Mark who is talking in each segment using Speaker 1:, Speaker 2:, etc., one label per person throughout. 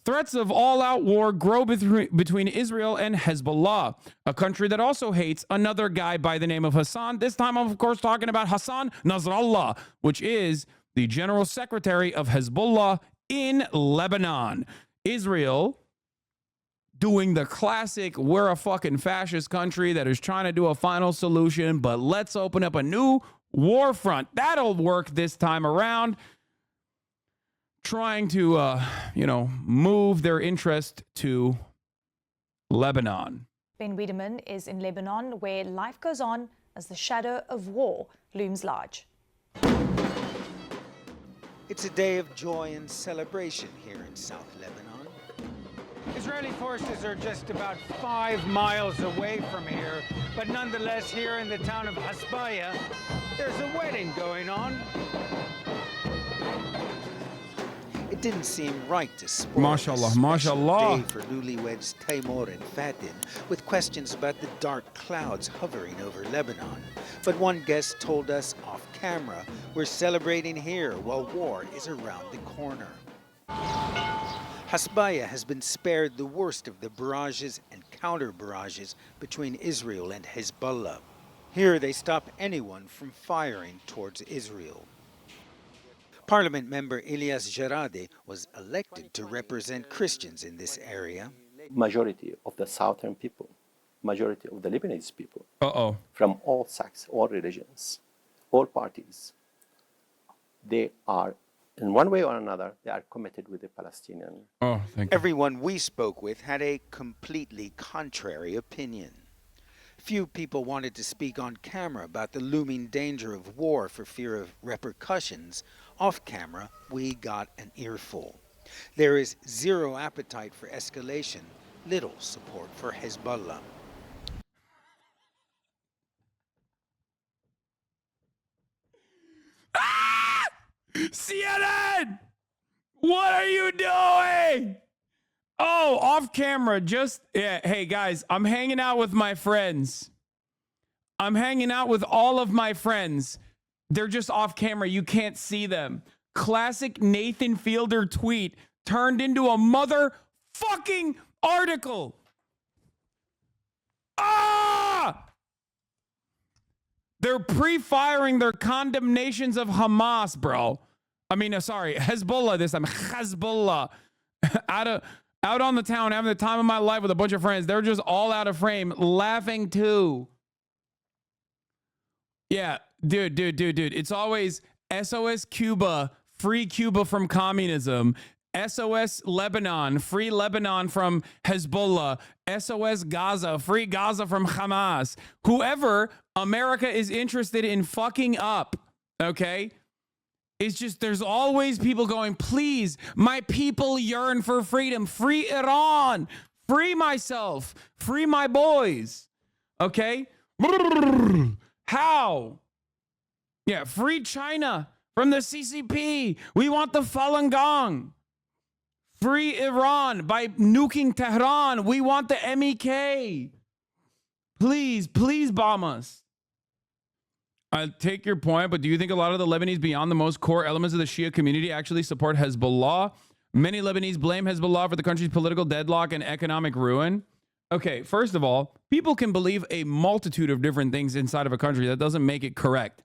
Speaker 1: Threats of all-out war grow between Israel and Hezbollah, a country that also hates another guy by the name of Hasan. This time, I'm, of course, talking about Hasan Nasrallah, which is the general secretary of Hezbollah in Lebanon. Israel doing the classic, we're a fucking fascist country that is trying to do a final solution, but let's open up a new war front. That'll work this time around. Trying to, move their interest to Lebanon.
Speaker 2: Ben Wiedemann is in Lebanon, where life goes on as the shadow of war looms large.
Speaker 3: It's a day of joy and celebration here in South Lebanon. Israeli forces are just about 5 miles away from here, but nonetheless, here in the town of Hasbaya, there's a wedding going on. It didn't seem right to spoil
Speaker 1: Mashallah,
Speaker 3: a
Speaker 1: mashallah.
Speaker 3: day for newlyweds Taimur and Fatin with questions about the dark clouds hovering over Lebanon. But one guest told us off camera, we're celebrating here while war is around the corner. Hasbaya has been spared the worst of the barrages and counter-barrages between Israel and Hezbollah. Here they stop anyone from firing towards Israel. Parliament member Ilyas Jarade was elected to represent Christians in this area.
Speaker 4: Majority of the southern people, majority of the Lebanese people, from all sects, all religions, all parties, they are, in one way or another, they are committed with the Palestinian.
Speaker 1: Oh, thank you.
Speaker 3: Everyone we spoke with had a completely contrary opinion. Few people wanted to speak on camera about the looming danger of war for fear of repercussions. Off camera, we got an earful. There is zero appetite for escalation, little support for Hezbollah.
Speaker 1: CNN! What are you doing? Oh, off camera, hey guys, I'm hanging out with my friends. I'm hanging out with all of my friends. They're just off camera. You can't see them. Classic Nathan Fielder tweet turned into a motherfucking article. Ah! They're pre-firing their condemnations of Hamas, bro. I mean, sorry, Hezbollah this time. Hezbollah. Out on the town, having the time of my life with a bunch of friends. They're just all out of frame, laughing too. Yeah, dude. It's always SOS Cuba, free Cuba from communism. SOS Lebanon, free Lebanon from Hezbollah. SOS Gaza, free Gaza from Hamas. Whoever America is interested in fucking up, okay? It's just there's always people going, please, my people yearn for freedom. Free Iran. Free myself. Free my boys. Okay? How? Yeah, free China from the CCP. We want the Falun Gong. Free Iran by nuking Tehran. We want the MEK. Please bomb us. I take your point, but do you think a lot of the Lebanese beyond the most core elements of the Shia community actually support Hezbollah? Many Lebanese blame Hezbollah for the country's political deadlock and economic ruin. Okay, first of all, people can believe a multitude of different things inside of a country. That doesn't make it correct.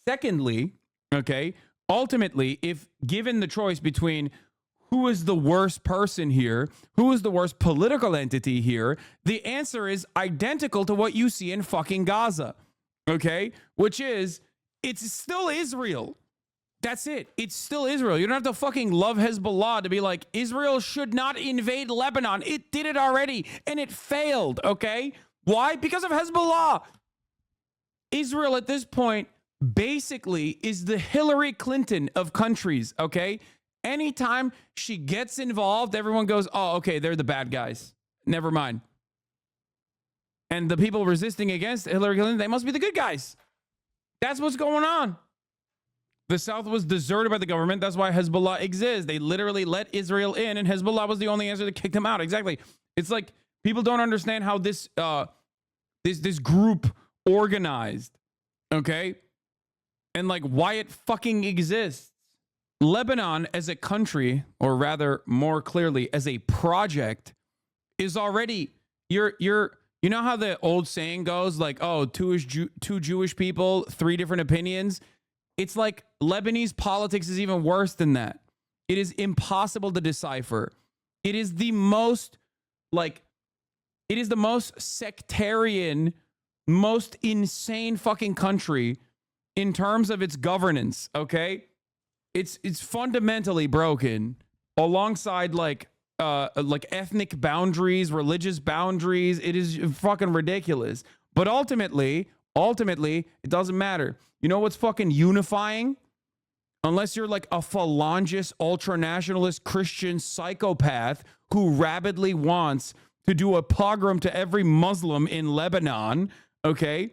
Speaker 1: Secondly, okay, ultimately, if given the choice between who is the worst person here, who is the worst political entity here, the answer is identical to what you see in fucking Gaza. Okay, which is, it's still Israel. That's it. It's still Israel. You don't have to fucking love Hezbollah to be like, Israel should not invade Lebanon. It did it already, and it failed, okay? Why? Because of Hezbollah. Israel at this point basically is the Hillary Clinton of countries, okay? Anytime she gets involved, everyone goes, oh, okay, they're the bad guys. Never mind. And the people resisting against Hillary Clinton, they must be the good guys. That's what's going on. The South was deserted by the government. That's why Hezbollah exists. They literally let Israel in, and Hezbollah was the only answer that kicked them out. Exactly. It's like people don't understand how this group organized, okay? And like why it fucking exists. Lebanon as a country, or rather more clearly as a project, is already, you know how the old saying goes, like, oh, two Jewish people, three different opinions. It's like Lebanese politics is even worse than that. It is impossible to decipher. It is the most sectarian, most insane fucking country in terms of its governance, okay? It's fundamentally broken alongside like ethnic boundaries, religious boundaries. It is fucking ridiculous. But ultimately, it doesn't matter. You know what's fucking unifying? Unless you're like a phalangist, ultra-nationalist Christian psychopath who rabidly wants to do a pogrom to every Muslim in Lebanon, okay?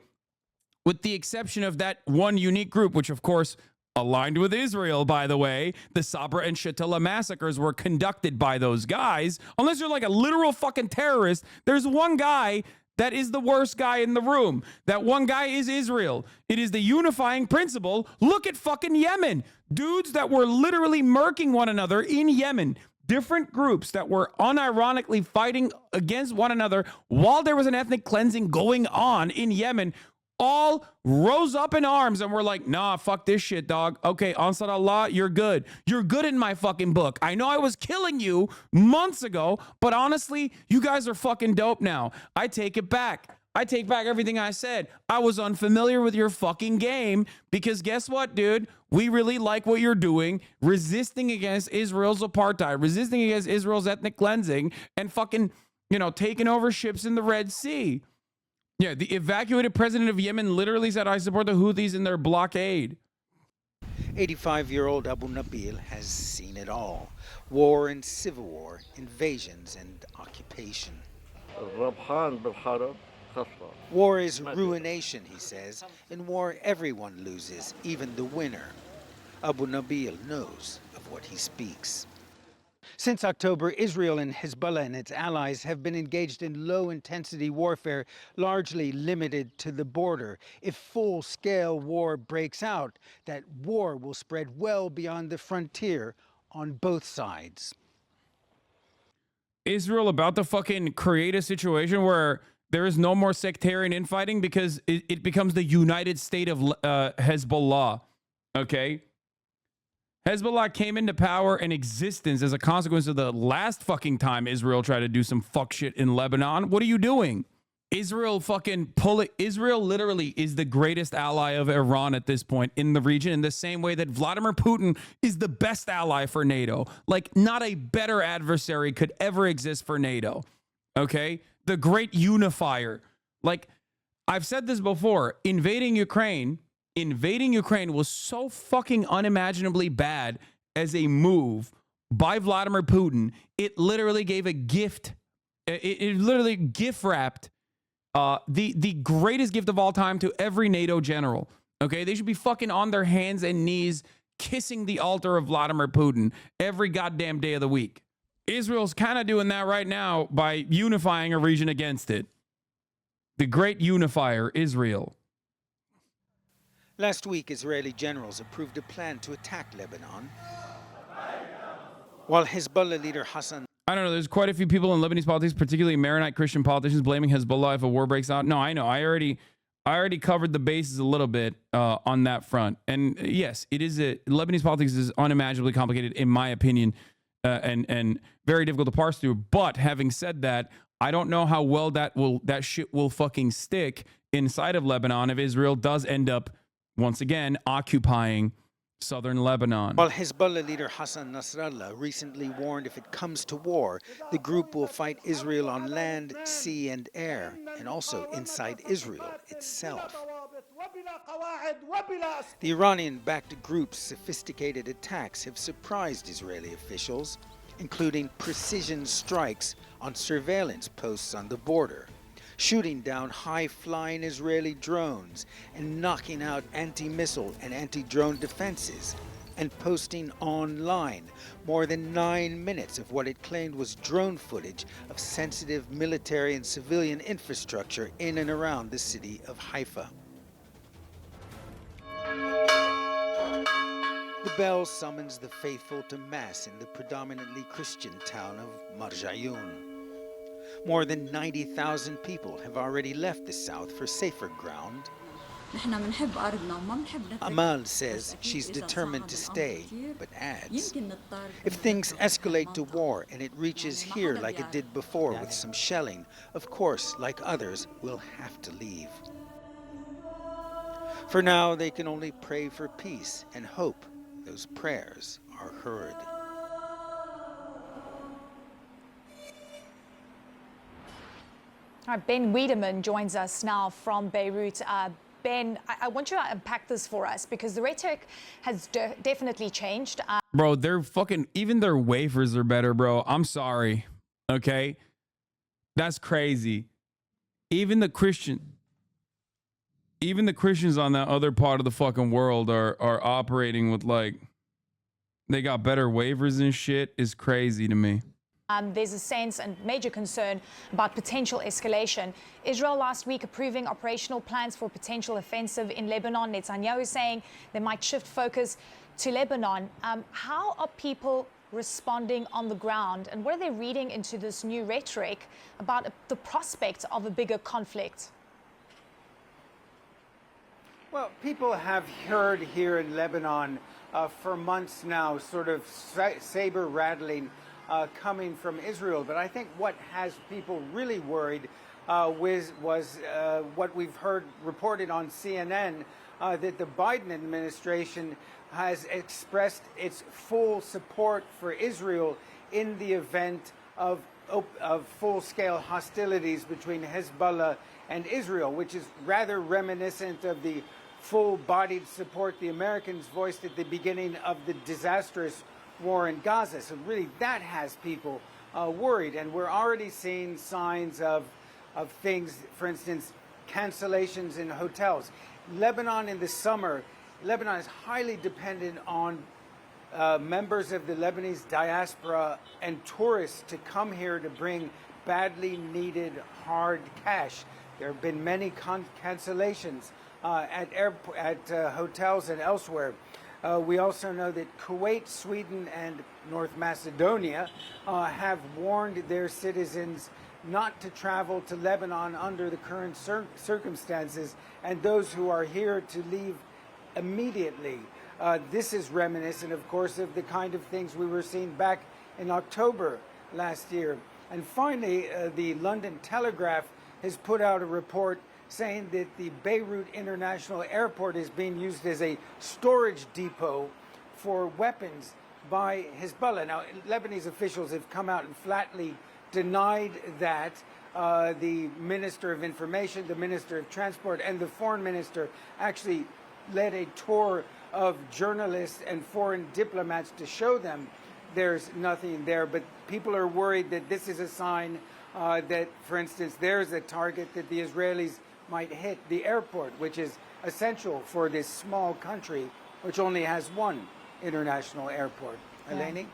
Speaker 1: With the exception of that one unique group, which of course aligned with Israel, by the way. The Sabra and Shatila massacres were conducted by those guys. Unless you're like a literal fucking terrorist, there's one guy that is the worst guy in the room. That one guy is Israel. It is the unifying principle. Look at fucking Yemen. Dudes that were literally murking one another in Yemen. Different groups that were unironically fighting against one another while there was an ethnic cleansing going on in Yemen, all rose up in arms and were like, nah, fuck this shit, dog. Okay, Ansar Allah, you're good. You're good in my fucking book. I know I was killing you months ago, but honestly, you guys are fucking dope now. I take it back. I take back everything I said. I was unfamiliar with your fucking game because guess what, dude? We really like what you're doing, resisting against Israel's apartheid, resisting against Israel's ethnic cleansing, and fucking, taking over ships in the Red Sea. Yeah, the evacuated president of Yemen literally said, I support the Houthis in their blockade.
Speaker 3: 85-year-old Abu Nabil has seen it all. War and civil war, invasions and occupation. War is ruination, he says. In war, everyone loses, even the winner. Abu Nabil knows of what he speaks. Since October, Israel and Hezbollah and its allies have been engaged in low-intensity warfare, largely limited to the border. If full-scale war breaks out, that war will spread well beyond the frontier on both sides.
Speaker 1: Israel about to fucking create a situation where there is no more sectarian infighting because it becomes the United State of Hezbollah, okay? Hezbollah came into power and existence as a consequence of the last fucking time Israel tried to do some fuck shit in Lebanon. What are you doing? Israel literally is the greatest ally of Iran at this point in the region, in the same way that Vladimir Putin is the best ally for NATO. Like, not a better adversary could ever exist for NATO. Okay? The great unifier. Like, I've said this before, invading Ukraine was so fucking unimaginably bad as a move by Vladimir Putin. It literally gave a gift. It literally gift wrapped the greatest gift of all time to every NATO general. Okay, they should be fucking on their hands and knees kissing the altar of Vladimir Putin every goddamn day of the week. Israel's kind of doing that right now by unifying a region against it. The great unifier, Israel.
Speaker 3: Last week, Israeli generals approved a plan to attack Lebanon, while Hezbollah leader Hasan...
Speaker 1: I don't know, there's quite a few people in Lebanese politics, particularly Maronite Christian politicians, blaming Hezbollah if a war breaks out. No, I know. I already covered the bases a little bit on that front. And yes, Lebanese politics is unimaginably complicated, in my opinion, and very difficult to parse through. But having said that, I don't know how well that shit will fucking stick inside of Lebanon if Israel does end up once again occupying southern Lebanon.
Speaker 3: While Hezbollah leader Hassan Nasrallah recently warned if it comes to war, the group will fight Israel on land, sea, and air, and also inside Israel itself. The Iranian-backed group's sophisticated attacks have surprised Israeli officials, including precision strikes on surveillance posts on the border, shooting down high-flying Israeli drones and knocking out anti-missile and anti-drone defenses, and posting online more than 9 minutes of what it claimed was drone footage of sensitive military and civilian infrastructure in and around the city of Haifa. The bell summons the faithful to Mass in the predominantly Christian town of Marjayoun. More than 90,000 people have already left the south for safer ground. Amal says she's determined to stay, but adds, if things escalate to war and it reaches here like it did before with some shelling, of course, like others, we'll have to leave. For now, they can only pray for peace and hope those prayers are heard.
Speaker 2: All right, Ben Wiedemann joins us now from Beirut. Ben, I want you to unpack this for us because the rhetoric has definitely changed.
Speaker 1: Bro, they're fucking, even their wafers are better, bro. I'm sorry. Okay? That's crazy. Even the Christians on that other part of the fucking world are operating with, like, they got better waivers and shit. Is crazy to me.
Speaker 2: There's a sense and major concern about potential escalation. Israel last week approving operational plans for potential offensive in Lebanon. Netanyahu saying they might shift focus to Lebanon. How are people responding on the ground, and what are they reading into this new rhetoric about the prospect of a bigger conflict?
Speaker 5: Well, people have heard here in Lebanon for months now sort of saber rattling coming from Israel. But I think what has people really worried was what we've heard reported on CNN, that the Biden administration has expressed its full support for Israel in the event of full-scale hostilities between Hezbollah and Israel, which is rather reminiscent of the full-bodied support the Americans voiced at the beginning of the disastrous war in Gaza. So really that has people worried, and we're already seeing signs of things, for instance, cancellations in hotels. Lebanon in the summer, Lebanon is highly dependent on members of the Lebanese diaspora and tourists to come here to bring badly needed hard cash. There have been many cancellations at hotels and elsewhere. We also know that Kuwait, Sweden, and North Macedonia have warned their citizens not to travel to Lebanon under the current circumstances, and those who are here to leave immediately. This is reminiscent, of course, of the kind of things we were seeing back in October last year. And finally, the London Telegraph has put out a report saying that the Beirut International Airport is being used as a storage depot for weapons by Hezbollah. Now, Lebanese officials have come out and flatly denied that. The Minister of Information, the Minister of Transport, and the Foreign Minister actually led a tour of journalists and foreign diplomats to show them there's nothing there. But people are worried that this is a sign that, for instance, there's a target that the Israelis might hit the airport, which is essential for this small country, which only has one international airport.
Speaker 2: Yeah.
Speaker 5: Eleni?